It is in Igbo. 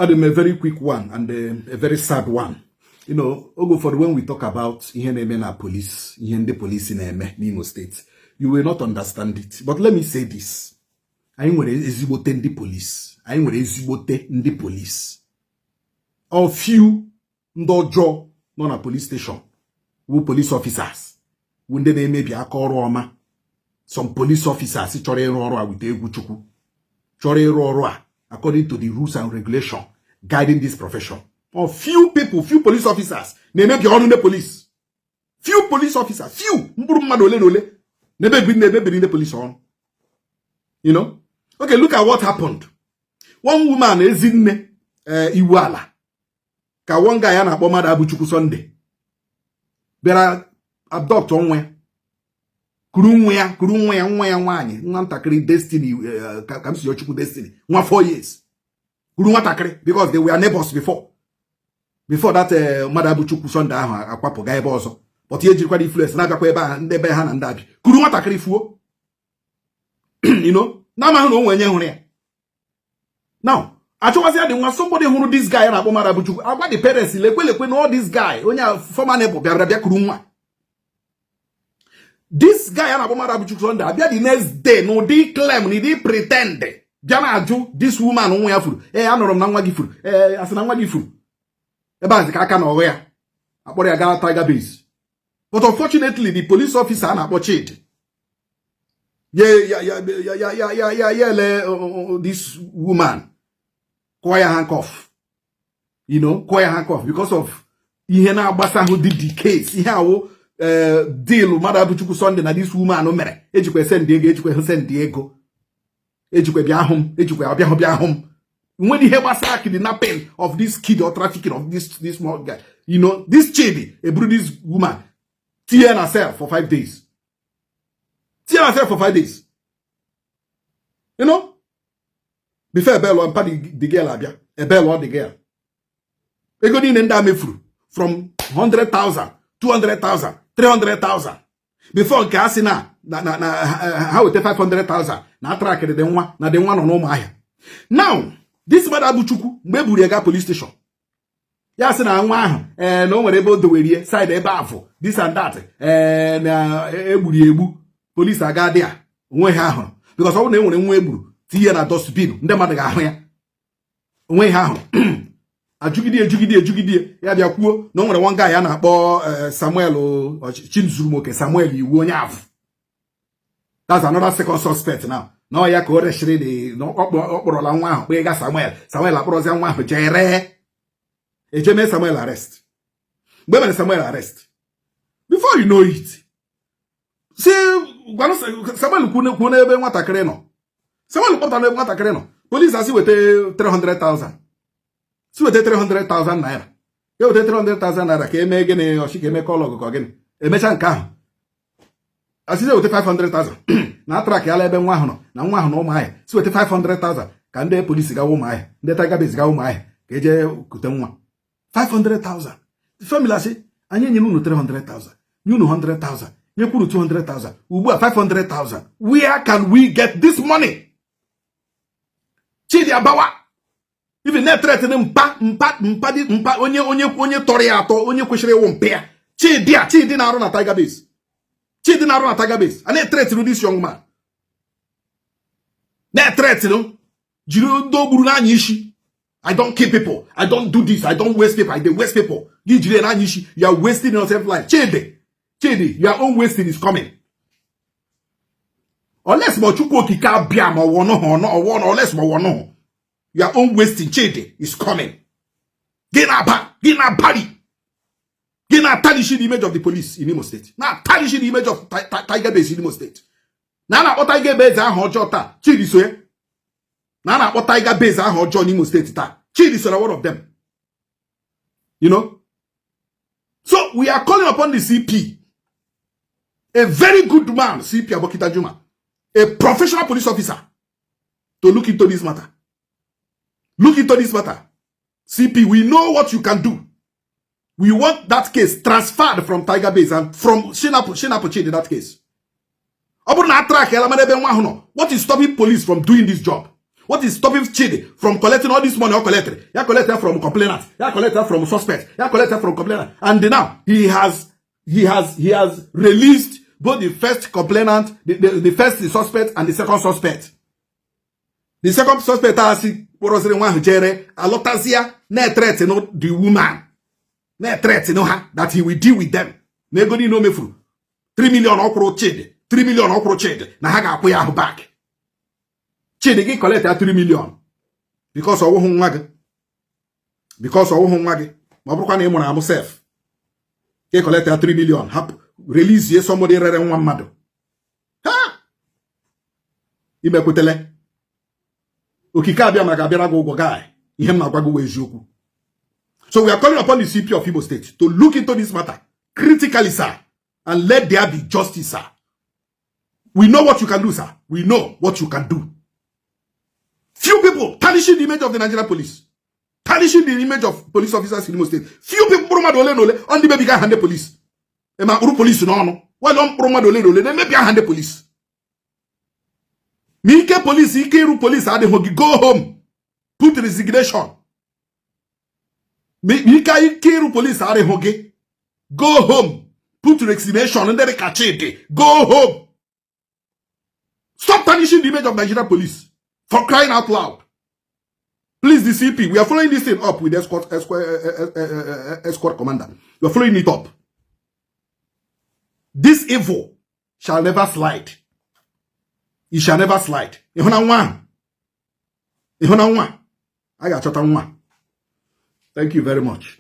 I'm a very quick one and a very sad one. You know, for when we talk about police, the police in Imo State, you will not understand it. But let me say this. I am the police. I am the police. A few ndojo non a police station. Who police officers. When they may be a koroma. Some police officers with Eguchuku. According to the rules and regulation guiding this profession. Or few people, few police officers, they make your own police. Few police officers, few. Never bring the police on. You know? Okay, look at what happened. One woman is in Wahala. Ka one guy yana bomada Abuchuku Sunday. Bera abduct onwe. Kurunwe wanyi. Nantakri destiny, kamsi yochuku destiny. 4 years. Kurunwa takri, because they were neighbors before. Before that, Madabu Chuku Sunday, a papo guy bozo. But here, you quite influence, Naga Queba, and Debe Han and Dabi. Kurunwa takri fu. You know? Now, I know when you're here. Now, I told you, there was somebody who knew this guy and Abu Madabu Chuku. I want the parents, they know this guy. When you're former neighbor, Biabia Kurunwa. This guy and Abu Madabu Chuku Sunday, the next day, no, they claim, they pretend. Jana Aju, this woman, who have food. Eh, I'm not Nangwagi food. Eh, as an Nangwagi food. About the Kakan aware. About the Agala Tiger base. But unfortunately, the police officer are not watching. This woman. Choir handcuff. You know, choir handcuff. Because of Ihena Basa who did the case. Deal with Mother Buchuku Sunday na this woman no mere. Ejikwe send Diego. Ejikwe bia home. Ejikwe bia home. When he ever saw kidnapping of this kid or trafficking of this small guy, you know, this chidi, a this woman, tear herself for 5 days. Tear herself for 5 days. You know? Before a bell and party the girl abia, a bell or the girl. They go in and down from 100,000, 200,000, 300,000. Before Casina, how it 500,000. Na track the one, na the one on my. Now, this Mother Abuchuku, Meburiega police station. Yes, na no one able to wear side above this and that. And Eburibu, police are there. Because all they want to Webu, Tia na Dosbin, the Madaga. When a jugidi, Yadia, no one guy, Anna, or Samuel or Chinzumoke, Samuel, you won't have. That's another second suspect now. No, ya ko reshire de no okporo la nwa ahụ ga Samuel akporozi nwa ahụ jere ejeme Samuel arrest. Mgbe mere Samuel arrest. Before you know it. See, Samuel kwune ebe nwatakịrị nọ. Samuel kpọta n'ebe nwatakịrị nọ. Police asi wete 300,000. Si wete 300,000 naira. Ya wete 300,000 naira ka eme gịnị oshi ka eme call ọgụ ka gịnị. Emecha nke ahụ. Asi wete 500,000. Na track ya ebe nwa ahụ nọ na nwa ahụ na ụmụ ahịa si wete 500,000 ka ndị polisi gawa ụmụ ahịa ndị Tiger Base gawa ụmụ ahịa ka eje kute nwa 500,000. The family asị anyị nye unu 300,000 nye unu 100,000 nye kwuru 200,000 ugbu a 500,000. Where can we get this money? Chidi Abawa even net threat mpa onye tọrọ ya atọ onye kwesịrị ịwụ mpa ya Chidi na-arụ na Tiger Base. Chidi na run Tiger Base. And they threaten this young man. They threaten him. I don't kill people. I don't do this. I don't waste people. I don't waste people. You are wasting yourself life. Chidi, your own wasting is coming. Unless Mochuko Kika Biam or one or less more one. Your own wasting, Chidi, is coming. Get a body. They now tarnishing the image of the police in Imo State. Now tarnishing the image of Tiger Base in Imo State. Now what Tiger Base are hojota. Chidi so. Now what Tiger Base are hojo in Imo State ta. Chidi so one of them. You know. So we are calling upon the CP, a very good man, CP Abokita Juma, a professional police officer, to look into this matter. Look into this matter. CP, we know what you can do. We want that case transferred from Tiger Base and from Shinapo in that case. What is stopping police from doing this job? What is stopping Chidi from collecting all this money or collected? He collected from complainants. He collected from suspects. He collected from complainants. And now he has released both the first complainant, the first suspect and the second suspect. The second suspect has alotazia na threaten the woman. Na threaten her that he will deal with them. Negoni no mefuru. 3 million okro Chidi. 3 million okro Chidi. Na ha ga-akwụ ya back. Chidi gị collect 3 million. Because ọwụhụ nwa gị. Because ọwụhụ nwa gị. Ma ọ bụrụkwa na ị mụrụ amụ self. Gị collect 3 million. Hapụ. Release ye somebody rere nwa mmadụ. Ha! Imekwutele. Okike abịa maka abịara gị ụgwọ guy. Ihe m na-agwa gị eziokwu. So we are calling upon the CP of Igbo State to look into this matter critically, sir, and let there be justice, sir. We know what you can do, sir. We know what you can do. Few people tarnishing the image of the Nigerian police, tarnishing the image of police officers in Igbo State. Few people on the baby can handle police. Ema uru police no. Why don't they maybe handle police? Mike police, Ike police, go home. Put resignation. Ike police, go home. Put resignation and then catch it. Go home. Stop tarnishing the image of Nigerian police. For crying out loud. Please, the CP, we are following this thing up with escort commander. We are following it up. This evil shall never slide. It shall never slide. I got one. Thank you very much.